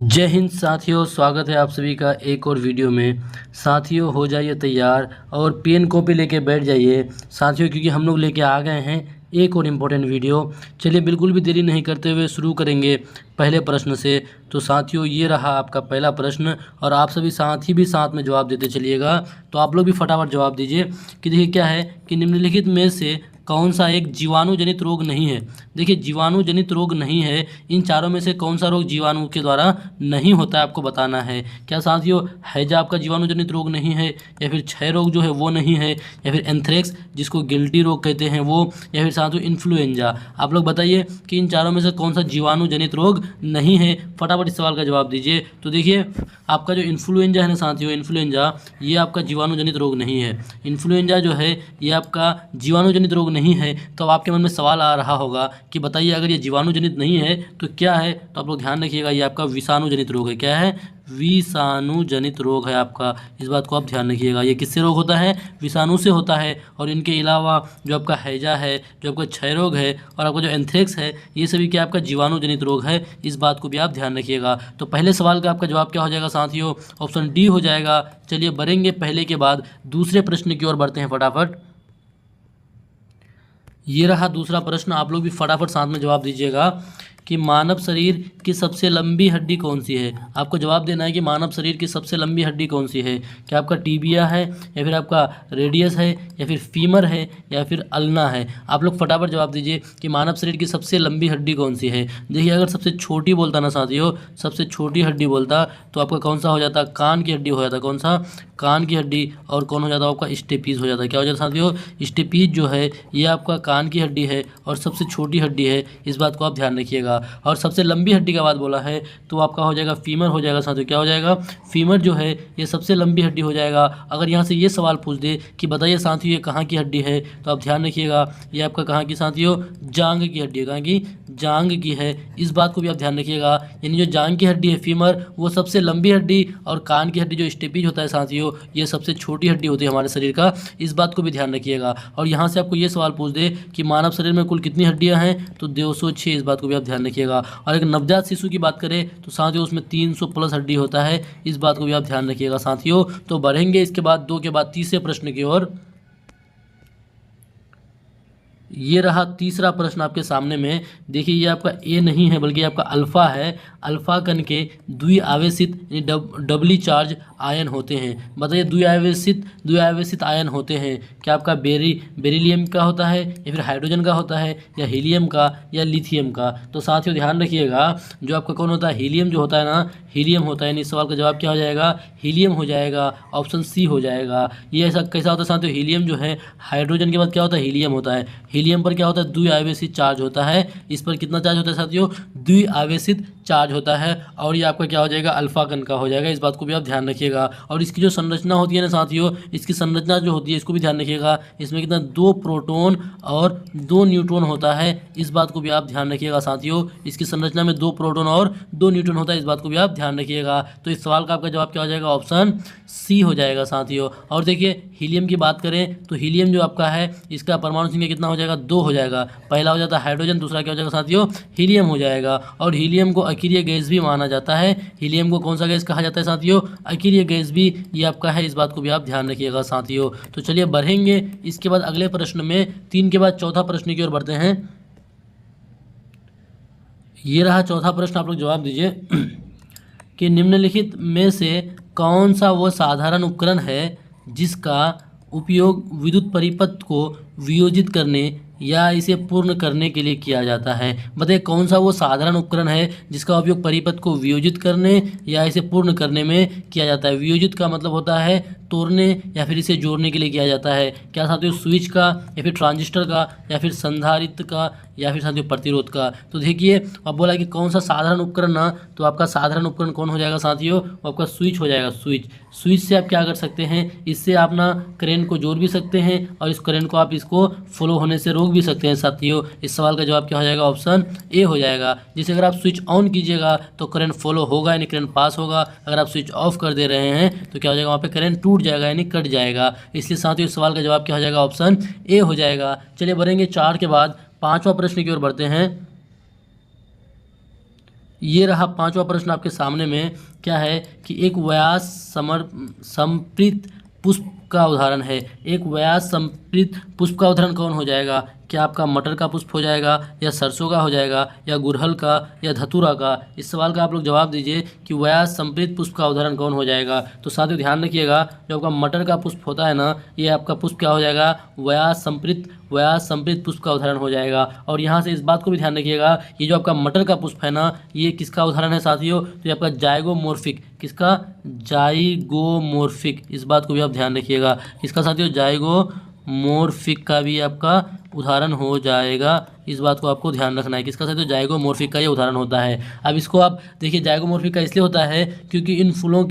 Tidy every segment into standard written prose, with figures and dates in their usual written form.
जय हिंद साथियों, स्वागत है आप सभी का एक और वीडियो में। साथियों हो जाइए तैयार और पेन कॉपी लेके बैठ जाइए साथियों, क्योंकि हम लोग लेके आ गए हैं एक और इम्पोर्टेंट वीडियो। चलिए बिल्कुल भी देरी नहीं करते हुए शुरू करेंगे पहले प्रश्न से। तो साथियों ये रहा आपका पहला प्रश्न और आप सभी साथी भी साथ में जवाब देते चलिएगा। तो आप लोग भी फटाफट जवाब दीजिए कि देखिए क्या है कि निम्नलिखित में से कौन सा एक जीवाणु जनित रोग नहीं है। देखिए जीवाणु जनित रोग नहीं है, इन चारों में से कौन सा रोग जीवाणु के द्वारा नहीं होता है आपको बताना है। क्या साथियों, हैजा आपका जीवाणु जनित रोग नहीं है, या फिर क्षय रोग जो है वो नहीं है, या फिर एंथ्रेक्स जिसको गिल्टी रोग कहते हैं वो, या फिर साथियों इन्फ्लुएंजा। आप लोग बताइए कि इन चारों में से कौन सा जीवाणु जनित रोग नहीं है। फटाफट इस सवाल का जवाब दीजिए। तो देखिए आपका जो इन्फ्लुएंजा है ना साथियों, इन्फ्लुएंजा ये आपका जीवाणु जनित रोग नहीं है। इन्फ्लुएंजा जो है ये आपका जीवाणु जनित रोग नहीं है। तो आपके मन में सवाल आ रहा होगा कि बताइए अगर ये जीवाणु जनित नहीं है तो क्या है। तो आप लोग ध्यान रखिएगा, ये आपका विषाणु जनित रोग है। क्या है? विषाणु जनित रोग है आपका। इस बात को आप ध्यान रखिएगा, ये किससे रोग होता है? विषाणु से होता है। और इनके अलावा जो आपका हैजा है, जो आपका क्षय रोग है और आपका जो एंथ्रेक्स है, ये सभी क्या आपका जीवाणु जनित रोग है। इस बात को भी आप ध्यान रखिएगा। तो पहले सवाल का आपका जवाब क्या हो जाएगा साथियों? ऑप्शन डी हो जाएगा। चलिए बढ़ेंगे पहले के बाद दूसरे प्रश्न की ओर बढ़ते हैं फटाफट। ये रहा दूसरा प्रश्न, आप लोग भी फटाफट साथ में जवाब दीजिएगा कि मानव शरीर की सबसे लंबी हड्डी कौन सी है। आपको जवाब देना है कि मानव शरीर की सबसे लंबी हड्डी कौन सी है। क्या आपका टीबिया है, या फिर आपका रेडियस है, या फिर फीमर है, या फिर अल्ना है। आप लोग फटाफट जवाब दीजिए कि मानव शरीर की सबसे लंबी हड्डी कौन सी है। देखिए अगर सबसे छोटी बोलता ना साथियों, सबसे छोटी हड्डी बोलता तो आपका कौन सा हो जाता? कान की हड्डी हो जाता। कौन सा? कान की हड्डी। और कौन हो जाता? आपका स्टेपीज हो जाता। क्या हो जाता साथियों? स्टेपीज जो है ये आपका कान की हड्डी है और सबसे छोटी हड्डी है। इस बात को आप ध्यान रखिएगा। और सबसे लंबी हड्डी का बात बोला है तो आपका हो जाएगा फीमर हो जाएगा साथियों। क्या हो जाएगा? फीमर जो है ये सबसे लंबी हड्डी हो जाएगा। अगर यहाँ से ये सवाल पूछ दे कि बताइए साथियों ये कहाँ की हड्डी है, तो आप ध्यान रखिएगा ये आपका कहाँ की साथियों? जांग की हड्डी है। कहाँ की? जांग की है। इस बात को भी आप ध्यान रखिएगा। यानी जो जांग की हड्डी है फीमर, वो सबसे लंबी हड्डी, और कान की हड्डी जो स्टेपीज होता है साथियों, ये सबसे छोटी हड्डी होती है हमारे शरीर का। इस बात को भी ध्यान रखिएगा। और यहाँ से आपको ये सवाल पूछ दे कि मानव शरीर में कुल कितनी हड्डियाँ हैं, तो 206। इस बात को भी आप ध्यान रखिएगा। और एक नवजात शिशु की बात करें तो साथियों उसमें 300 प्लस हड्डी होता है। इस बात को भी आप ध्यान रखिएगा साथियों। तो बढ़ेंगे इसके बाद दो के बाद तीसरे प्रश्न की ओर। ये रहा तीसरा प्रश्न आपके सामने में। देखिए ये आपका ए नहीं है बल्कि आपका अल्फा है। अल्फा कण के द्विआवेशित डबली चार्ज आयन होते हैं। बताइए द्विआवेशित आयन होते हैं। क्या आपका बेरिलियम का होता है, या फिर हाइड्रोजन का होता है, या हीलियम का, या लिथियम का। तो साथियों ध्यान रखिएगा, जो आपका कौन होता है? हीलियम जो होता है ना, हीलियम होता है। यानी इस सवाल का जवाब क्या हो जाएगा? हीलियम हो जाएगा। ऑप्शन सी हो जाएगा। ये ऐसा कैसा होता है साथियों? हीलियम जो है हाइड्रोजन के बाद क्या होता है? हीलियम होता है। हीलियम पर क्या होता है? द्विआवेशित चार्ज होता है। इस पर कितना चार्ज होता है साथियों? द्विआवेशित चार्ज होता है। और ये आपका क्या हो जाएगा? अल्फा कण का हो जाएगा। इस बात को भी आप ध्यान रखिएगा। और इसकी जो संरचना होती है ना साथियों, इसकी संरचना जो होती है इसको भी ध्यान रखिएगा। इसमें कितना? 2 प्रोटॉन और 2 न्यूट्रॉन होता है। इस बात को भी आप ध्यान रखिएगा साथियों। इसकी संरचना में 2 प्रोटॉन और 2 न्यूट्रॉन होता है। इस बात को भी आप ध्यान रखिएगा। तो इस सवाल का आपका जवाब क्या हो जाएगा? ऑप्शन सी हो जाएगा साथियों। और देखिए हीलियम की बात करें तो हीलियम जो आपका है इसका परमाणु संख्या कितना हो जाएगा? 2 हो जाएगा। पहला हो जाता है हाइड्रोजन, दूसरा क्या हो जाएगा साथियों? हीलियम हो जाएगा। और हीलियम को अकीरीय गैस भी माना जाता है। हीलियम को कौन सा गैस कहा जाता है साथियों? अकीरीय गैस भी ये आपका है। इस बात को भी आप ध्यान रखिएगा साथियों। तो चलिए बढ़ेंगे इसके बाद अगले प्रश्न में, 3 के बाद चौथा प्रश्न की ओर बढ़ते हैं। ये रहा चौथा प्रश्न, आप लोग जवाब दीजिए कि निम्नलिखित में से कौन सा वो साधारण उपकरण है जिसका उपयोग विद्युत परिपथ को वियोजित करने या इसे पूर्ण करने के लिए किया जाता है। बताइए कौन सा वो साधारण उपकरण है जिसका उपयोग परिपथ को वियोजित करने या इसे पूर्ण करने में किया जाता है। वियोजित का मतलब होता है तोड़ने या फिर इसे जोड़ने के लिए किया जाता है। क्या साथियों? स्विच का, या फिर ट्रांजिस्टर का, या फिर संधारित्र का, या फिर साथियों प्रतिरोध का। तो देखिए अब बोला कि कौन सा साधारण उपकरण ना, तो आपका साधारण उपकरण कौन हो जाएगा साथियों? वो आपका स्विच हो जाएगा। स्विच से आप क्या कर सकते हैं? इससे आप ना करंट को जोड़ भी सकते हैं और इस करंट को आप इसको फ्लो होने से रोक भी सकते हैं साथियों। इस सवाल का जवाब क्या हो जाएगा? ऑप्शन ए हो जाएगा। जैसे अगर आप स्विच ऑन कीजिएगा तो करंट फॉलो होगा, यानी करंट पास होगा। अगर आप स्विच ऑफ कर दे रहे हैं तो क्या हो जाएगा? वहाँ पे करंट टूट जाएगा, यानी कट जाएगा। इसलिए साथियों इस सवाल का जवाब क्या हो जाएगा? ऑप्शन ए हो जाएगा। चलिए बढ़ेंगे 4 के बाद 5वां प्रश्न की ओर बढ़ते हैं। ये रहा पांचवा प्रश्न आपके सामने में। क्या है कि एक व्यास समर्पित पुष्प का उदाहरण है। एक व्यास समर्पित पुष्प का उदाहरण कौन हो जाएगा? क्या आपका मटर का पुष्प हो जाएगा, या सरसों का हो जाएगा, या गुड़हल का, या धतूरा का? इस सवाल का आप लोग जवाब दीजिए कि व्यास समर्पित पुष्प का उदाहरण कौन हो जाएगा। तो साथियों ध्यान रखिएगा, जो आपका मटर का पुष्प होता है ना, ये आपका पुष्प क्या हो जाएगा? व्यास समर्पित पुष्प का उदाहरण हो जाएगा। और यहाँ से इस बात को भी ध्यान रखिएगा, ये जो आपका मटर का पुष्प है ना, ये किसका उदाहरण है साथियों? तो ये आपका जाइगोमोर्फिक। किसका? जाइगोमोर्फिक। इस बात को भी आप ध्यान रखिएगा। किसका साथियों? जाइगोमोर्फिक का भी आपका उदाहरण हो जाएगा। इस बात को आपको ध्यान रखना है। किसका साथियों? जाइगोमोर्फिक का ये उदाहरण होता है। अब इसको आप देखिए, जाइगोमोर्फिक का इसलिए होता है क्योंकि इन फूलों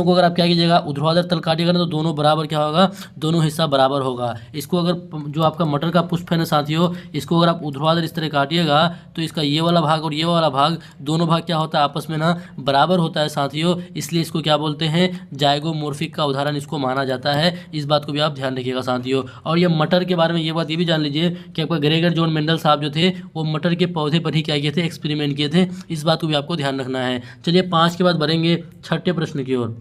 को अगर आप क्या कीजिएगा, ऊर्ध्वाधर तल काटिएगा ना, तो दोनों बराबर क्या होगा? दोनों हिस्सा बराबर होगा। इसको अगर जो आपका मटर का पुष्प है ना साथियों, इसको अगर आप ऊर्ध्वाधर इस तरह काटिएगा, तो इसका ये वाला भाग और ये वाला भाग, दोनों भाग क्या होता है? आपस में ना बराबर होता है साथियों। इसलिए इसको क्या बोलते हैं? जाइगोमोर्फिक का उदाहरण इसको माना जाता है। इस बात को भी आप ध्यान रखिएगा साथियों। और ये मटर के बारे में ये बात ये भी जान लीजिए कि आपका ग्रेगर जॉन मेंडल साहब जो थे, वो मटर के पौधे पर ही क्या किए थे? एक्सपेरिमेंट किए थे। इस बात को भी आपको ध्यान रखना है। चलिए 5 के बाद बढ़ेंगे छठे प्रश्न की ओर।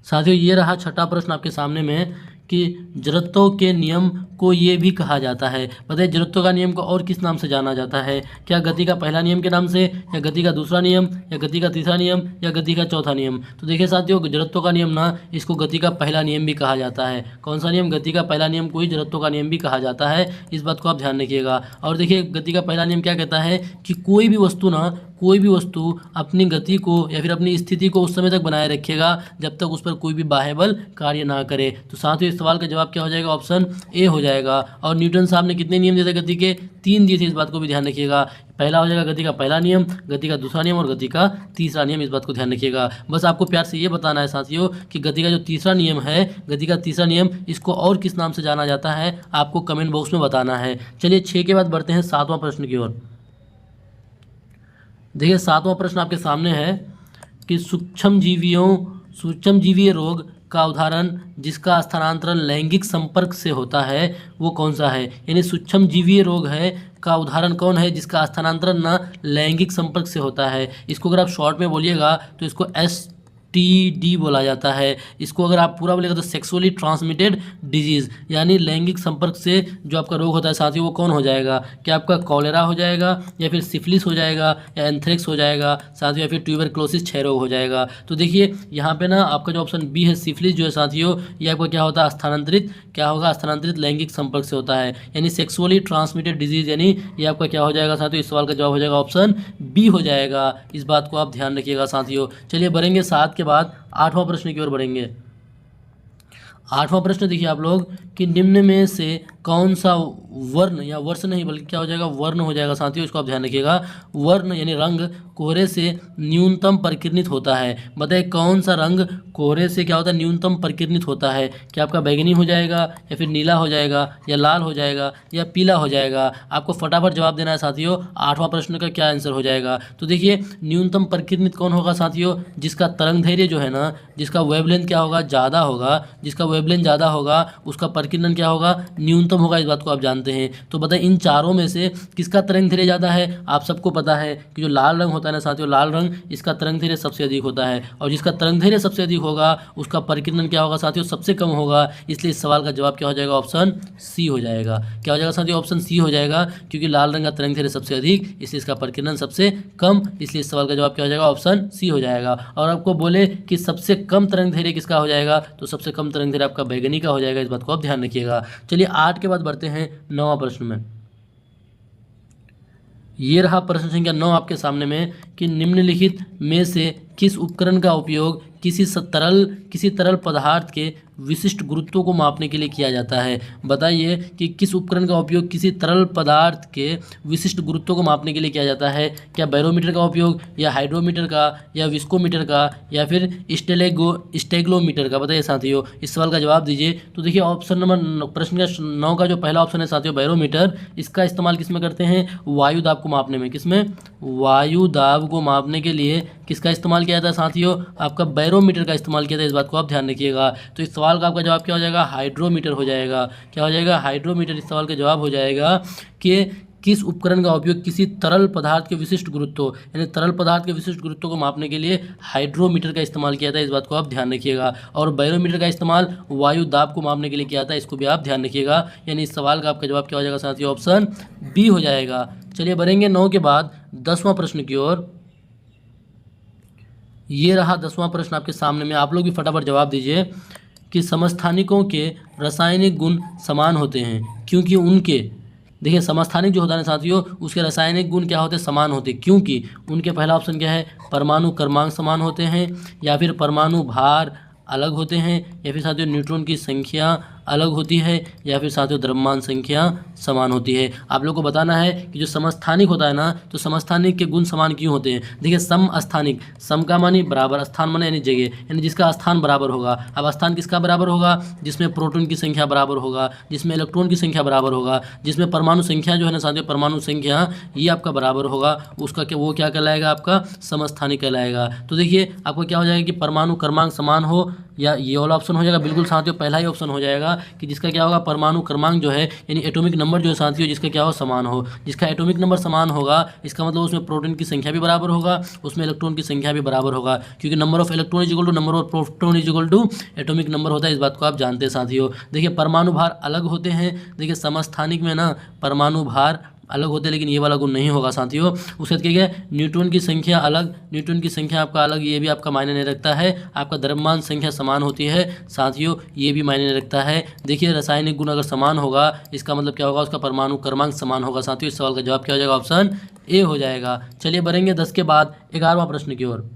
साथियों ये रहा छठा प्रश्न आपके सामने में कि जड़त्व के नियम को ये भी कहा जाता है। बताइए, जड़त्व का नियम को और किस नाम से जाना जाता है? क्या गति का पहला नियम के नाम से, या गति का दूसरा नियम, या गति का तीसरा नियम, या गति का चौथा नियम? तो देखिए साथियों, जड़त्व का नियम ना, इसको गति का पहला नियम भी कहा जाता है। कौन सा नियम? गति का पहला नियम को ही जड़त्व का नियम भी कहा जाता है। इस बात को आप ध्यान रखिएगा। और देखिए, गति का पहला नियम क्या कहता है कि कोई भी वस्तु अपनी गति को या फिर अपनी स्थिति को उस समय तक बनाए रखेगा जब तक उस पर कोई भी बाह्य बल कार्य ना करे। तो साथियों इस सवाल का जवाब क्या हो जाएगा? ऑप्शन ए हो जाएगा। और न्यूटन साहब ने कितने नियम दिए थे गति के? 3 दिए थे। इस बात को भी ध्यान रखिएगा। पहला हो जाएगा गति का पहला नियम, गति का दूसरा नियम और गति का तीसरा नियम। इस बात को ध्यान रखिएगा। बस आपको प्यार से ये बताना है साथियों कि गति का जो तीसरा नियम है, गति का तीसरा नियम, इसको और किस नाम से जाना जाता है, आपको कमेंट बॉक्स में बताना है। चलिए 6 के बाद बढ़ते हैं 7वां प्रश्न की ओर। देखिए 7वां प्रश्न आपके सामने है कि सूक्ष्मजीवीय रोग का उदाहरण जिसका स्थानांतरण लैंगिक संपर्क से होता है, वो कौन सा है? यानी सूक्ष्मजीवीय रोग है का उदाहरण कौन है जिसका स्थानांतरण ना लैंगिक संपर्क से होता है? इसको अगर आप शॉर्ट में बोलिएगा तो इसको STD बोला जाता है। इसको अगर आप पूरा बोलेगा तो सेक्सुअली ट्रांसमिटेड डिजीज़, यानी लैंगिक संपर्क से जो आपका रोग होता है साथियों, वो कौन हो जाएगा? क्या आपका कॉलेरा हो जाएगा, या फिर सिफिलिस हो जाएगा, या एंथ्रेक्स हो जाएगा साथियों, या फिर ट्यूबरक्लोसिस क्षय रोग हो जाएगा? तो देखिए यहाँ पे ना आपका जो ऑप्शन बी है, सिफिलिस जो है साथियों, ये आपका क्या होता है? स्थानांतरित लैंगिक संपर्क से होता है, यानी सेक्सुअली ट्रांसमिटेड डिजीज़। यानी ये आपका क्या हो जाएगा साथियों? इस सवाल का जवाब हो जाएगा ऑप्शन बी हो जाएगा। इस बात को आप ध्यान रखिएगा साथियों। चलिए बढ़ेंगे 7 के बाद 8वां प्रश्न की ओर बढ़ेंगे। 8वां प्रश्न देखिए आप लोग कि निम्न में से कौन सा वर्ण, या वर्ष नहीं बल्कि क्या हो जाएगा? वर्ण हो जाएगा साथियों। इसको आप ध्यान रखिएगा। वर्ण यानी रंग कोहरे से न्यूनतम परिकीर्णित होता है। बताइए कौन सा रंग कोहरे से क्या होता है? न्यूनतम परिकीर्णित होता है। क्या आपका बैगनी हो जाएगा, या फिर नीला हो जाएगा, या लाल हो जाएगा, या पीला हो जाएगा? आपको फटाफट जवाब देना है साथियों। 8वां प्रश्न का क्या आंसर हो जाएगा? तो देखिए न्यूनतम परिकीर्णित कौन होगा साथियों? जिसका तरंग धैर्य जो है ना, जिसका वेवलेंथ क्या होगा? ज़्यादा होगा। जिसका वेवलेंथ ज़्यादा होगा उसका परिकीर्णन क्या होगा? न्यूनतम होगा। इस बात को आप जानते हैं। तो बताइए इन चारों में से किसका तरंग धैर्य ज़्यादा है? आप सबको पता है कि जो लाल रंग होता है ना साथियों, लाल रंग, इसका तरंग धैर्य सबसे अधिक होता है। और जिसका तरंग धैर्य सबसे अधिक होगा उसका परिकीर्णन क्या होगा साथियों? सबसे कम होगा। इसलिए इस सवाल का जवाब क्या हो जाएगा? ऑप्शन सी हो जाएगा। क्या हो जाएगा साथियों? ऑप्शन सी हो जाएगा, क्योंकि लाल रंग का तरंग धैर्य सबसे अधिक, इसलिए इसका परिकीर्णन सबसे कम। इसलिए इस सवाल का जवाब क्या हो जाएगा? ऑप्शन सी हो जाएगा। और आपको बोले कि सबसे कम तरंग धैर्य किसका हो जाएगा, तो सबसे कम तरंग धैर्य आपका बैगनी का हो जाएगा। इस बात को आप ध्यान रखिएगा। चलिए 8 के बाद बढ़ते हैं 9वां प्रश्न में। ये रहा प्रश्न संख्या 9 आपके सामने में कि निम्नलिखित में से किस उपकरण का उपयोग किसी तरल पदार्थ के विशिष्ट गुरुत्व को मापने के लिए किया जाता है? बताइए कि किस उपकरण का उपयोग किसी तरल पदार्थ के विशिष्ट गुरुत्व को मापने के लिए किया जाता है? क्या बैरोमीटर का उपयोग, या हाइड्रोमीटर का, या विस्कोमीटर का, या फिर स्टेगलोमीटर का? बताइए साथियों, इस सवाल का जवाब दीजिए। तो देखिए ऑप्शन नंबर प्रश्न 9 का जो पहला ऑप्शन है साथियों, बैरोमीटर, इसका इस्तेमाल किस में करते हैं? वायु दाब को मापने में। किसमें? वायु दाब को मापने के लिए किसका इस्तेमाल किया जाता है साथियों? आपका बैरोमीटर का इस्तेमाल किया जाता है। इस बात को आप ध्यान रखिएगा। तो इस सवाल का आपका जवाब क्या हो जाएगा? हाइड्रोमीटर हो जाएगा। क्या हो जाएगा? हाइड्रोमीटर। इस सवाल का जवाब हो जाएगा कि किस उपकरण का उपयोग किसी तरल पदार्थ के विशिष्ट गुरुत्व यानी तरल पदार्थ के विशिष्ट गुरुत्व को मापने के लिए हाइड्रोमीटर का इस्तेमाल किया था, इस बात को आप ध्यान रखिएगा। और बैरोमीटर का इस्तेमाल वायु दाब को मापने के लिए किया था, इसको भी आप ध्यान रखिएगा। यानी इस सवाल का आपका जवाब क्या हो जाएगा साथियों, ऑप्शन बी हो जाएगा। चलिए बढ़ेंगे 9 के बाद 10वां प्रश्न की ओर। ये रहा 10वां प्रश्न आपके सामने में, आप लोग भी फटाफट जवाब दीजिए कि समस्थानिकों के रासायनिक गुण समान होते हैं क्योंकि उनके, देखिए समस्थानिक जो होता है साथियों उसके रासायनिक गुण क्या होते हैं, समान होते हैं क्योंकि उनके, पहला ऑप्शन क्या है, परमाणु क्रमांक समान होते हैं, या फिर परमाणु भार अलग होते हैं, या फिर साथियों न्यूट्रॉन की संख्या अलग होती है, या फिर साथियों द्रव्यमान संख्या समान होती है। आप लोग को बताना है कि जो समस्थानिक होता है ना, तो समस्थानिक के गुण समान क्यों होते हैं। देखिए समस्थानिक, सम का मानी बराबर, स्थान माने यानी जगह, यानी जिसका स्थान बराबर होगा। अब स्थान किसका बराबर होगा, जिसमें प्रोटॉन की संख्या बराबर होगा, जिसमें इलेक्ट्रॉन की संख्या बराबर होगा, जिसमें परमाणु संख्या जो है ना साथियों, परमाणु संख्या ये आपका बराबर होगा, उसका क्या, वो क्या कहलाएगा, आपका समस्थानिक कहलाएगा। तो देखिए आपको क्या हो जाएगा कि परमाणु क्रमांक समान हो, या ये वाला ऑप्शन हो जाएगा बिल्कुल साथियों, पहला ही ऑप्शन हो जाएगा कि जिसका क्या होगा, परमाणु क्रमांक जो है यानी एटॉमिक नंबर जो है साथियों, जिसका क्या हो, समान हो। जिसका एटॉमिक नंबर समान होगा इसका मतलब उसमें प्रोटॉन की संख्या भी बराबर होगा, उसमें इलेक्ट्रॉन की संख्या भी बराबर होगा, क्योंकि number of electron is equal to number of proton is equal to atomic number होता है, इस बात को आप जानते हैं साथियों। देखिए परमाणु भार अलग होते हैं, देखिए समस्थानिक में ना परमाणु भार अलग होते हैं, लेकिन ये वाला गुण नहीं होगा साथियों। उसके बाद क्या है, न्यूट्रॉन की संख्या अलग, न्यूट्रॉन की संख्या आपका अलग, ये भी आपका मायने नहीं रखता है। आपका द्रव्यमान संख्या समान होती है साथियों, ये भी मायने नहीं रखता है। देखिए रासायनिक गुण अगर समान होगा इसका मतलब क्या होगा, उसका परमाणु क्रमांक समान होगा साथियों। इस सवाल का जवाब क्या हो जाएगा, ऑप्शन ए हो जाएगा। चलिए बढ़ेंगे 10 के बाद 11वां प्रश्न की ओर।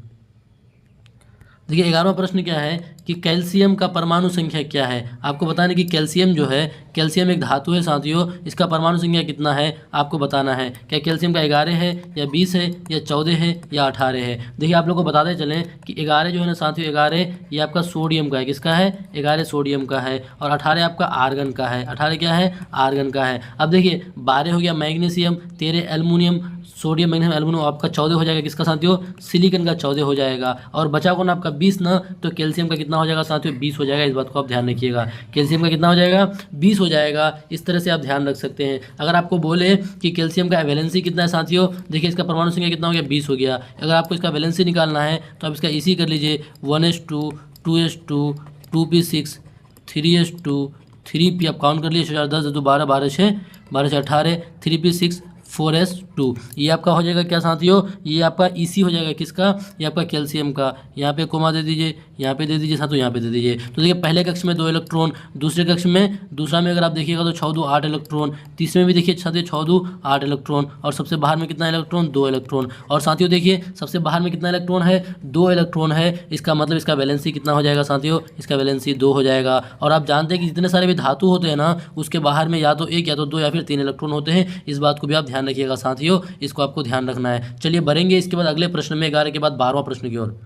देखिए 11वां प्रश्न क्या है कि कैल्शियम का परमाणु संख्या क्या है। आपको बताना कि कैल्शियम जो है, कैल्शियम एक धातु है साथियों, इसका परमाणु संख्या कितना है आपको बताना है। क्या कैल्शियम का 11 है या 20 है या 14 है या 18 है। देखिए आप लोग को बताते चलें कि 11 जो है ना साथियों, 11 ये आपका सोडियम का है, किसका है, 11 सोडियम का है, और 18 आपका आर्गन का है। 18 क्या है, आर्गन का है। अब देखिए 12 हो गया magnesium, 13 aluminium, sodium magnesium aluminium आपका 14 हो जाएगा, किसका साथियों, सिलिकॉन का 14 हो जाएगा। और बचा कौन आपका 20 ना, तो कैल्शियम का कितना हो जाएगा साथियों, 20 हो जाएगा। इस बात को आप ध्यान रखिएगा, कैल्शियम का कितना हो जाएगा, 20 हो जाएगा। इस तरह से आप ध्यान रख सकते हैं। अगर आपको बोले कि कैल्शियम का वैलेंसी कितना है साथियों, देखिए इसका परमाणु संख्या कितना हो गया, 20 हो गया। अगर आपको इसका वैलेंसी निकालना है तो आप इसका इसी कर लीजिए, 1s2 2s2 2p6 3s2 3p, आप काउंट कर लीजिए, 10 2 12 12 6 12 6 18 3p6 4s2, ये आपका हो जाएगा क्या साथियों, ये आपका इसी हो जाएगा, किसका, ये आपका कैल्शियम का। यहाँ पे कोमा दे दीजिए, यहाँ पे दे दीजिए साथियों, यहाँ पे दे दीजिए। तो देखिए पहले कक्ष में 2 इलेक्ट्रॉन, दूसरे कक्ष में, दूसरा में अगर आप देखिएगा तो 6 2 8 इलेक्ट्रॉन, तीसरे में भी देखिए साथियों 6 2 8 इलेक्ट्रॉन, और सबसे बाहर में कितना इलेक्ट्रॉन, 2 इलेक्ट्रॉन। और साथियों देखिए सबसे बाहर में कितना इलेक्ट्रॉन है, 2 इलेक्ट्रॉन है। इसका मतलब इसका वैलेंसी कितना हो जाएगा साथियों, इसका वैलेंसी 2 हो जाएगा। और आप जानते हैं कि जितने सारे भी धातु होते हैं ना, उसके बाहर में या तो 1 या तो 2 या फिर 3 इलेक्ट्रॉन होते हैं। इस बात को भी आप ध्यान रखिएगा साथियों, इसको आपको ध्यान रखना है। चलिए बढ़ेंगे इसके बाद अगले प्रश्न में, 11 के बाद 12वां प्रश्न की ओर।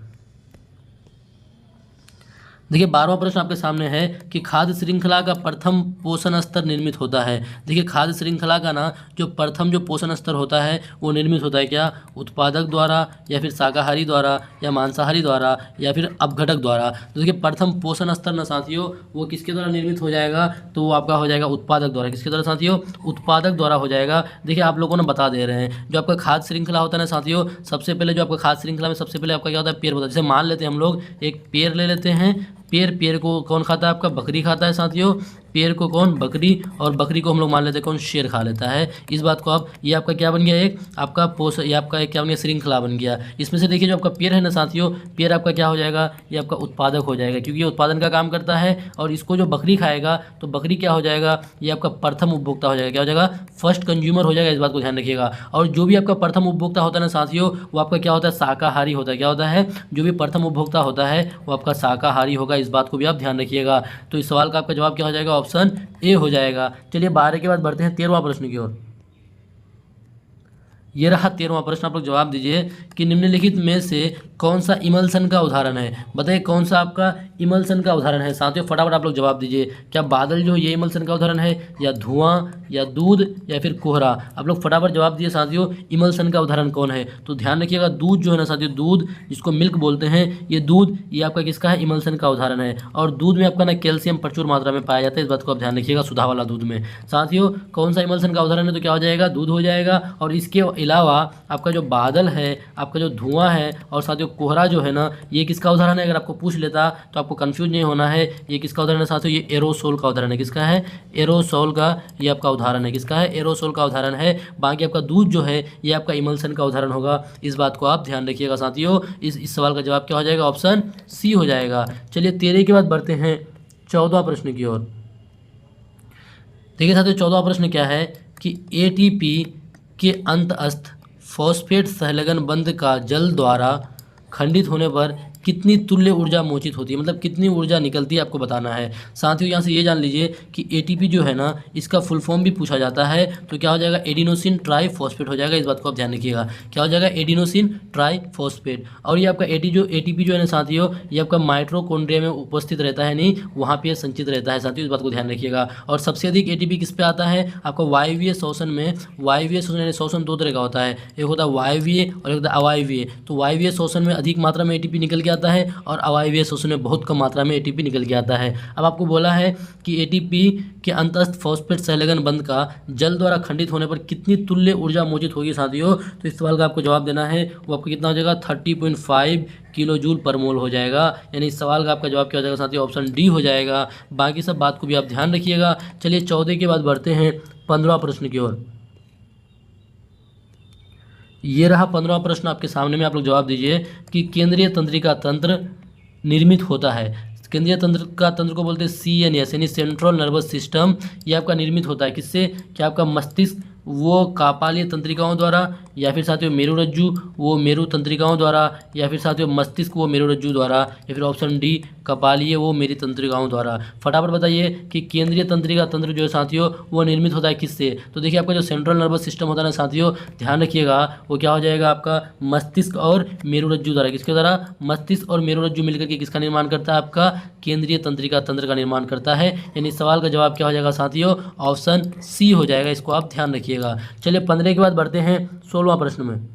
देखिए 12वां प्रश्न आपके सामने है कि खाद्य श्रृंखला का प्रथम पोषण स्तर निर्मित होता है। देखिए खाद्य श्रृंखला का ना जो प्रथम जो पोषण स्तर होता है वो निर्मित होता है क्या, उत्पादक द्वारा, या फिर शाकाहारी द्वारा, या मांसाहारी द्वारा, या फिर अपघटक द्वारा। तो देखिए प्रथम पोषण स्तर ना साथियों वो किसके द्वारा निर्मित हो जाएगा, तो वो आपका हो जाएगा उत्पादक द्वारा। किसके द्वारा साथियों, उत्पादक द्वारा हो जाएगा। देखिए आप लोगों ने बता दे रहे हैं, जो आपका खाद्य श्रृंखला होता है ना साथियों, सबसे पहले जो आपका खाद्य श्रृंखला में सबसे पहले आपका क्या होता है, पेड़ होता है। जैसे मान लेते हैं हम लोग एक पेड़ ले लेते हैं, पेड़ को कौन खाता है, आपका बकरी खाता है साथियों। पेड़ को कौन, बकरी, और बकरी को हम लोग मान लेते हैं कौन, शेर खा लेता है। इस बात को आप, ये आपका क्या बन गया, एक आपका ये आपका एक क्या बन गया, श्रृंखला बन गया। इसमें से देखिए जो आपका पेड़ है ना साथियों, पेड़ आपका क्या हो जाएगा, ये आपका उत्पादक हो जाएगा, क्योंकि ये उत्पादन का काम करता है। और इसको जो बकरी खाएगा तो बकरी क्या हो जाएगा, ये आपका प्रथम उपभोक्ता हो जाएगा। क्या हो जाएगा, फर्स्ट कंज्यूमर हो जाएगा। इस बात को ध्यान रखिएगा। और जो भी आपका प्रथम उपभोक्ता होता है ना साथियों, वो आपका क्या होता है, शाकाहारी होता है। क्या होता है, जो भी प्रथम उपभोक्ता होता है वो आपका शाकाहारी होगा। इस बात को भी आप ध्यान रखिएगा। तो इस सवाल का आपका जवाब क्या हो जाएगा, ऑप्शन ए हो जाएगा। चलिए 12 के बाद बढ़ते हैं 13वां प्रश्न की ओर। ये रहा 13वां प्रश्न, आप लोग जवाब दीजिए कि निम्नलिखित में से कौन सा इमल्सन का उदाहरण है? बताइए कौन सा आपका इमल्सन का उदाहरण है? साथियों फटाफट आप लोग जवाब दीजिए। क्या बादल जो ये इमल्सन का उदाहरण है, या धुआं, या दूध, या फिर कोहरा? आप लोग फटाफट जवाब दिए साथियों, इमल्सन का उदाहरण कौन है? तो ध्यान रखिएगा, दूध जो है ना साथियों, दूध जिसको मिल्क बोलते हैं, ये दूध ये आपका किसका है? इमल्सन का उदाहरण है। और दूध में आपका ना कैल्शियम प्रचुर मात्रा में पाया जाता है, इस बात को आप ध्यान रखिएगा, सुधा वाला दूध में। साथियों कौन सा इमल्सन का उदाहरण है? तो क्या हो जाएगा? दूध हो जाएगा। और इसके अलावा आपका जो बादल है, आपका जो धुआं है, और साथियों कोहरा जो है ना, ये किसका उदाहरण है? अगर आपको पूछ लेता तो आपको कंफ्यूज नहीं होना है, ये किसका उदाहरण है साथियों? ये एरोसोल का उदाहरण है। किसका है? एरोसोल का ये आपका उदाहरण है। किसका है? एरोसोल का उदाहरण है। बाकी आपका दूध जो है ये आपका इमल्सन का उदाहरण होगा, इस बात को आप ध्यान रखिएगा साथियों। इस सवाल का जवाब क्या हो जाएगा? ऑप्शन सी हो जाएगा। चलिए 13 के बाद बढ़ते हैं 14वां प्रश्न की ओर। देखिए साथियों 14वां प्रश्न क्या है कि एटीपी के अंतस्थ फॉस्फेट सहलगन बंध का जल द्वारा खंडित होने पर कितनी तुल्य ऊर्जा मोचित होती है, मतलब कितनी ऊर्जा निकलती है, आपको बताना है। साथियों यहाँ से ये जान लीजिए कि एटीपी जो है ना, इसका फुल फॉर्म भी पूछा जाता है, तो क्या हो जाएगा? एडिनोसिन ट्राइफॉस्फेट हो जाएगा, इस बात को आप ध्यान रखिएगा। क्या हो जाएगा? Adenosine triphosphate. और ये आपका एटीपी जो है ना साथियों, ये आपका माइटोकॉन्ड्रिया में उपस्थित रहता है, नहीं वहाँ पर संचित रहता है साथियों, इस बात को ध्यान रखिएगा। और सबसे अधिक एटीपी किस पे आता है? आपको वायवीय शोषण में। वायवीय शोषण यानी शोषण दो तरह का होता है, एक होता है वायवीय और एक होता है अवायवीय। तो वायवीय शोषण में अधिक मात्रा में एटीपी निकल के आता है, और अवायवीय शोषण में बहुत कम मात्रा में एटीपी निकल के आता है। अब आपको बोला है कि एटीपी के अंतस्थ फॉस्फेट सहलगन बंध का जल द्वारा खंडित होने पर कितनी तुल्य ऊर्जा मोचित होगी साथियों? तो इस सवाल का आपको जवाब देना है, वो आपको कितना हो जाएगा? 30.5 किलो जूल पर मोल हो जाएगा। यानी इस सवाल का आपका जवाब क्या हो जाएगा साथियों? ऑप्शन डी हो जाएगा। बाकी सब बात को भी आप ध्यान रखिएगा। चलिए 14 के बाद बढ़ते हैं 15वां प्रश्न की ओर। ये रहा 15वां प्रश्न आपके सामने में, आप लोग जवाब दीजिए कि केंद्रीय तंत्रिका तंत्र निर्मित होता है। केंद्रीय तंत्रिका तंत्र को बोलते हैं CNS यानी सेंट्रल नर्वस सिस्टम। ये आपका निर्मित होता है किससे? क्या आपका मस्तिष्क वो कापालीय तंत्रिकाओं द्वारा, या फिर साथियों मेरुरज्जु वो मेरु तंत्रिकाओं द्वारा, या फिर साथियों मस्तिष्क वो मेरुरज्जु द्वारा, या फिर ऑप्शन डी कपालीय वो मेरी तंत्रिकाओं द्वारा। फटाफट बताइए कि केंद्रीय तंत्रिका तंत्र जो है साथियों वो निर्मित होता है किससे? तो देखिए आपका जो सेंट्रल नर्वस सिस्टम होता है ना साथियों, ध्यान रखिएगा, वो क्या हो जाएगा? आपका मस्तिष्क और मेरुरज्जु द्वारा। किसके द्वारा? मस्तिष्क और मेरुरज्जु मिलकर के किसका निर्माण करता है? आपका केंद्रीय तंत्रिका तंत्र का निर्माण करता है। यानी सवाल का जवाब क्या हो जाएगा साथियों? ऑप्शन सी हो जाएगा, इसको आप ध्यान रखिएगा। चलिए 15 के बाद बढ़ते हैं 16वां प्रश्न में।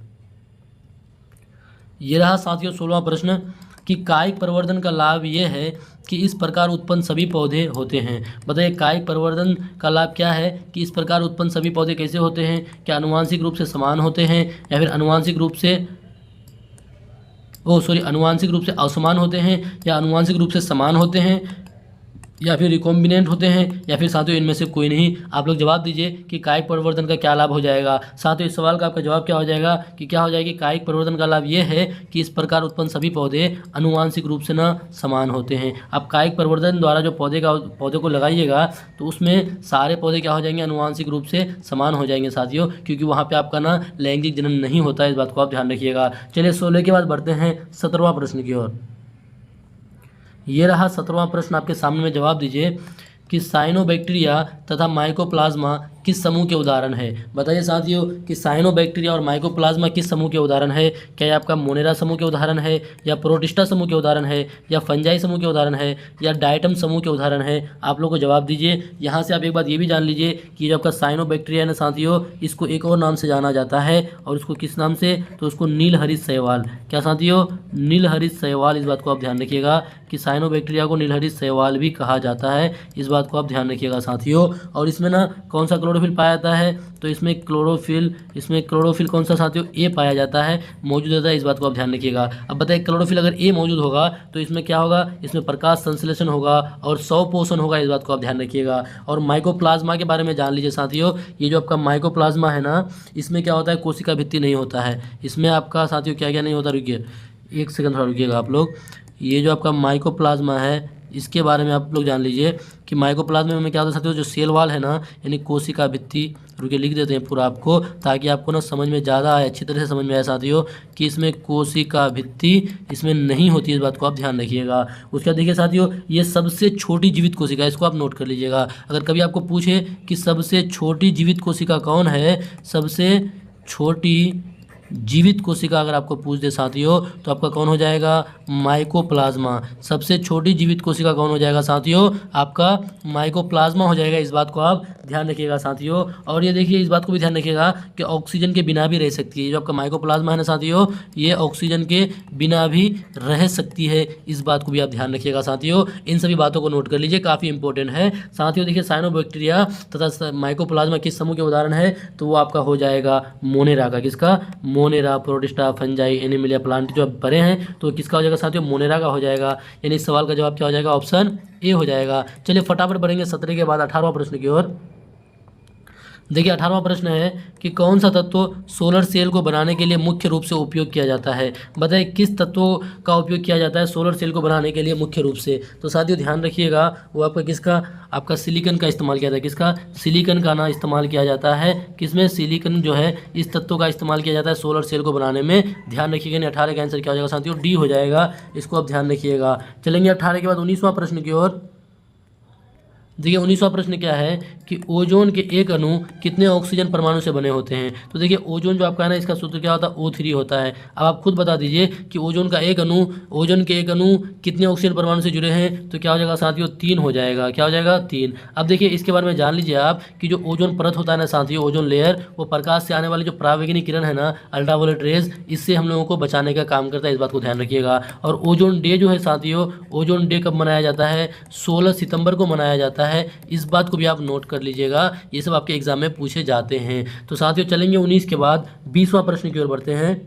ये रहा साथियों 16वां प्रश्न कि कायिक प्रवर्धन का लाभ ये है कि इस प्रकार उत्पन्न सभी पौधे होते हैं। बताइए कायिक प्रवर्धन का लाभ क्या है कि इस प्रकार उत्पन्न सभी पौधे कैसे होते हैं? क्या आनुवांशिक रूप से समान होते हैं, या फिर आनुवांशिक रूप से आनुवांशिक रूप से असमान होते हैं, या आनुवांशिक रूप से समान होते हैं, या फिर रिकॉम्बिनेंट होते हैं, या फिर साथियों इनमें से कोई नहीं? आप लोग जवाब दीजिए कि कायिक परिवर्तन का क्या लाभ हो जाएगा। साथियों इस सवाल का आपका जवाब क्या हो जाएगा कि क्या हो जाएगी? कायिक परिवर्तन का लाभ ये है कि इस प्रकार उत्पन्न सभी पौधे आनुवांशिक रूप से ना समान होते हैं। आप कायिक परिवर्तन द्वारा जो पौधे को लगाइएगा तो उसमें सारे पौधे क्या हो जाएंगे? आनुवांशिक रूप से समान हो जाएंगे साथियों, क्योंकि वहाँ पर आपका ना लैंगिक जनन नहीं होता है, इस बात को आप ध्यान रखिएगा। चलिए 16 के बाद बढ़ते हैं 17वां प्रश्न की ओर। ये रहा 17वां प्रश्न आपके सामने में, जवाब दीजिए कि साइनोबैक्टीरिया तथा माइकोप्लाज्मा किस समूह के उदाहरण है। बताइए साथियों कि साइनोबैक्टीरिया और माइकोप्लाज्मा किस समूह के उदाहरण है। क्या ये आपका मोनेरा समूह के उदाहरण है, या प्रोटिस्टा समूह के उदाहरण है, या फंजाई समूह के उदाहरण है, या डायटम समूह के उदाहरण है? आप लोग को जवाब दीजिए। यहाँ से आप एक बात ये भी जान लीजिए कि जो आपका साइनोबैक्टीरिया है ना साथियों, इसको एक और नाम से जाना जाता है, और उसको किस नाम से? तो उसको नीलहरित शैवाल। क्या साथियों? नीलहरित शैवाल। इस बात को आप ध्यान रखिएगा कि साइनोबैक्टीरिया को नीलहरित शैवाल भी कहा जाता है, इस बात को आप ध्यान रखिएगा साथियों। और इसमें ना कौन सा क्लोरोफिल पाया जाता है? तो इसमें क्लोरोफिल कौन सा साथियों? ए पाया जाता है, मौजूद रहता है, इस बात को आप ध्यान रखिएगा। अब बताइए क्लोरोफिल अगर ए मौजूद होगा तो इसमें क्या होगा? इसमें प्रकाश संश्लेषण होगा और स्वपोषण होगा, इस बात को आप ध्यान रखिएगा। और माइकोप्लाज्मा के बारे में जान लीजिए साथियों। ये जो आपका माइकोप्लाज्मा है ना, इसमें क्या होता है? कोशिका भित्ति नहीं होता है। इसमें आपका साथियों क्या क्या नहीं होता? रुकिए एक सेकंड थोड़ा रुकिएगा आप लोग। ये जो आपका माइकोप्लाज्मा है इसके बारे में आप लोग जान लीजिए कि माइकोप्लाज्मा में क्या होता है साथियों? जो सेल वाल है ना, यानी कोशिका भित्ति, रुकिए लिख देते हैं पूरा आपको, ताकि आपको ना समझ में ज़्यादा आए, अच्छी तरह से समझ में आए साथियों कि इसमें कोशिका भित्ति इसमें नहीं होती है, इस बात को आप ध्यान रखिएगा। उसके बाद देखिए साथियों, ये सबसे छोटी जीवित कोशिका, इसको आप नोट कर लीजिएगा। अगर कभी आपको पूछे कि सबसे छोटी जीवित कोशिका कौन है, सबसे छोटी जीवित कोशिका अगर आपको पूछ दे साथियों तो आपका कौन हो जाएगा, माइकोप्लाज्मा। सबसे छोटी जीवित कोशिका कौन हो जाएगा साथियों, आपका माइकोप्लाज्मा हो जाएगा। इस बात को आप ध्यान रखिएगा साथियों। और ये देखिए, इस बात को भी ध्यान रखिएगा कि ऑक्सीजन के बिना भी रह सकती है। जो आपका माइकोप्लाज्मा है ना साथियों, ये ऑक्सीजन के बिना भी रह सकती है। इस बात को भी आप ध्यान रखिएगा साथियों। इन सभी बातों को नोट कर लीजिए, काफ़ी इंपॉर्टेंट है साथियों। देखिए, साइनोबैक्टीरिया तथा माइकोप्लाज्मा किस समूह के उदाहरण है, तो वो आपका हो जाएगा मोनेरा का। किसका, Monera, protista, fungi, Animalia, plant जो आप पढ़े हैं तो किसका हो जाएगा साथियों, मोनेरा का हो जाएगा। यानी इस सवाल का जवाब क्या हो जाएगा, ऑप्शन ए हो जाएगा। चलिए फटाफट बढ़ेंगे 17 के बाद 18वां प्रश्न की ओर। देखिए 18वां प्रश्न है कि कौन सा तत्व सोलर सेल को बनाने के लिए मुख्य रूप से उपयोग किया जाता है। बताइए किस तत्वों का उपयोग किया जाता है सोलर सेल को बनाने के लिए मुख्य रूप से। तो साथियों ध्यान रखिएगा, वो आपका किसका, आपका सिलिकॉन का इस्तेमाल किया जाता है। किसका, सिलिकॉन का ना इस्तेमाल किया जाता है। किसमें, सिलिकॉन जो है इस तत्व का इस्तेमाल किया जाता है सोलर सेल को बनाने में। ध्यान रखिएगा, 18 का आंसर क्या हो जाएगा साथियों, डी हो जाएगा। इसको आप ध्यान रखिएगा। चलेंगे 18 के बाद 19वां प्रश्न की ओर। देखिए 19वां प्रश्न क्या है कि ओजोन के एक अणु कितने ऑक्सीजन परमाणु से बने होते हैं। तो देखिए ओजोन जो आपका है ना, इसका सूत्र क्या होता है, O3 होता है। अब आप खुद बता दीजिए कि ओजोन के एक अणु कितने ऑक्सीजन परमाणु से जुड़े हैं। तो क्या हो जाएगा साथियों, 3 हो जाएगा। क्या हो जाएगा, 3। अब देखिए इसके बारे में जान लीजिए आप कि जो ओजोन परत होता है ना साथियों, ओजोन लेयर, वो प्रकाश से आने वाली जो परावैंगनी किरण है ना, अल्ट्रावायलेट रेज, इससे हम लोगों को बचाने का काम करता है। इस बात को ध्यान रखिएगा। और ओजोन डे जो है साथियों, ओजोन डे कब मनाया जाता है, 16 सितंबर को मनाया जाता है। इस बात को भी आप नोट कर लीजिएगा, ये सब आपके एग्जाम में पूछे जाते हैं। तो साथियों चलेंगे 19 के बाद 20वां प्रश्न की ओर बढ़ते हैं।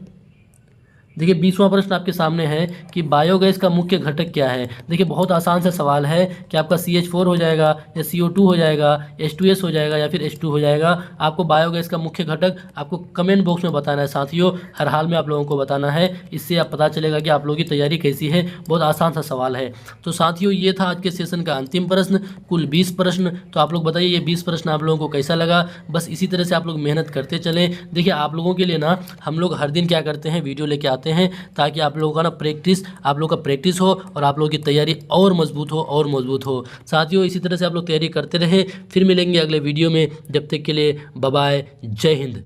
देखिए 20वां प्रश्न आपके सामने है कि बायोगैस का मुख्य घटक क्या है। देखिए बहुत आसान सा सवाल है कि आपका CH4 हो जाएगा या CO2 हो जाएगा, H2S हो जाएगा या फिर H2 हो जाएगा। आपको बायोगैस का मुख्य घटक आपको कमेंट बॉक्स में बताना है साथियों, हर हाल में आप लोगों को बताना है। इससे आप पता चलेगा कि आप लोगों की तैयारी कैसी है। बहुत आसान सा सवाल है। तो साथियों ये था आज के सेशन का अंतिम प्रश्न, कुल 20 प्रश्न। तो आप लोग बताइए ये 20 प्रश्न आप लोगों को कैसा लगा। बस इसी तरह से आप लोग मेहनत करते चलें। देखिए आप लोगों के लिए ना हम लोग हर दिन क्या करते हैं, वीडियो लेके आते हैं ताकि आप लोगों का ना आप लोगों का प्रैक्टिस हो और आप लोगों की तैयारी और मजबूत हो। साथियों इसी तरह से आप लोग तैयारी करते रहे। फिर मिलेंगे अगले वीडियो में, जब तक के लिए बाय बाय, जय हिंद।